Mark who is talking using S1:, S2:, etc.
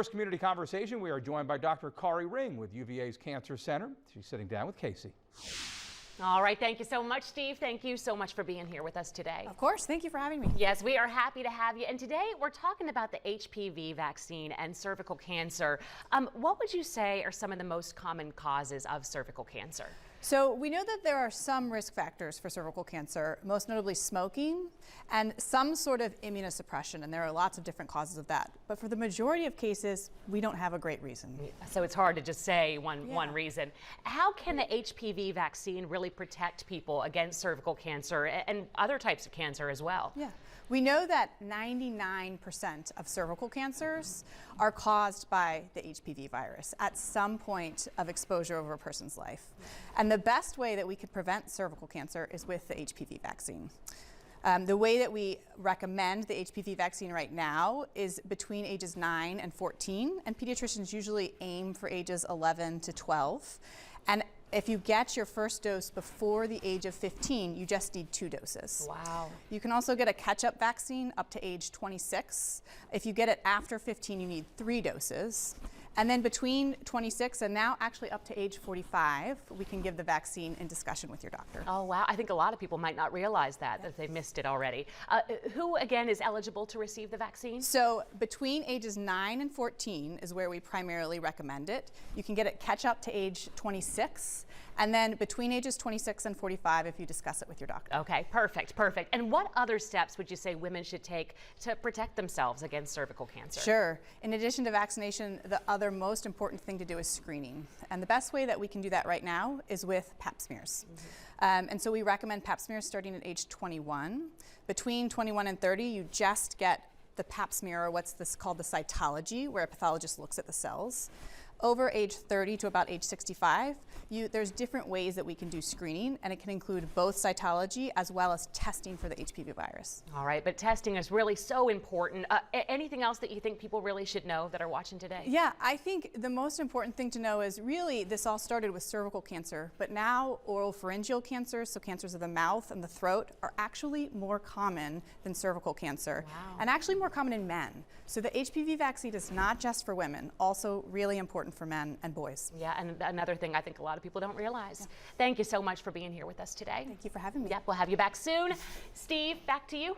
S1: First community conversation, we are joined by Dr. Kari with UVA's Cancer Center. She's sitting down with Casey.
S2: All right, thank you so much, Steve. Thank you so much for being here with us today.
S3: Of course, thank you for having me.
S2: Yes, we are happy to have you. And today we're talking about the HPV vaccine and cervical cancer. What would you say are some of the most common causes of cervical cancer?
S3: So we know that there are some risk factors for cervical cancer, most notably smoking and some sort of immunosuppression, and there are lots of different causes of that. But for the majority of cases, we don't have a great reason.
S2: So it's hard to just say one reason. How can the HPV vaccine really protect people against cervical cancer and other types of cancer as well?
S3: Yeah. We know that 99% of cervical cancers are caused by the HPV virus at some point of exposure over a person's life. And the best way that we could prevent cervical cancer is with the HPV vaccine. The way that we recommend the HPV vaccine right now is between ages 9 and 14, and pediatricians usually aim for ages 11 to 12. And if you get your first dose before the age of 15, you just need 2 doses.
S2: Wow.
S3: You can also get a catch-up vaccine up to age 26. If you get it after 15, you need 3 doses. And then between 26 and now actually up to age 45, we can give the vaccine in discussion with your doctor.
S2: Oh, wow. I think a lot of people might not realize that they missed it already. Who, again, is eligible to receive the vaccine?
S3: So between ages 9 and 14 is where we primarily recommend it. You can get it catch up to age 26, and then between ages 26 and 45 if you discuss it with your doctor.
S2: Okay, perfect, perfect. And what other steps would you say women should take to protect themselves against cervical cancer?
S3: Sure. In addition to vaccination, the other most important thing to do is screening. And the best way that we can do that right now is with pap smears. And so we recommend pap smears starting at age 21. Between 21 and 30, you just get the pap smear, or what's this called the cytology, where a pathologist looks at the cells. Over age 30 to about age 65, there's different ways that we can do screening, and it can include both cytology as well as testing for the HPV virus.
S2: All right, but testing is really so important. Anything else that you think people really should know that are watching today?
S3: Yeah, I think the most important thing to know is really this all started with cervical cancer, but now oropharyngeal cancers, so cancers of the mouth and the throat, are actually more common than cervical cancer.
S2: Wow.
S3: And actually more common in men. So the HPV vaccine is not just for women, also really important for men and boys.
S2: Yeah, and another thing I think a lot of people don't realize. Yeah. Thank you so much for being here with us today.
S3: Thank you for having me.
S2: Yep, we'll have you back soon. Steve, back to you.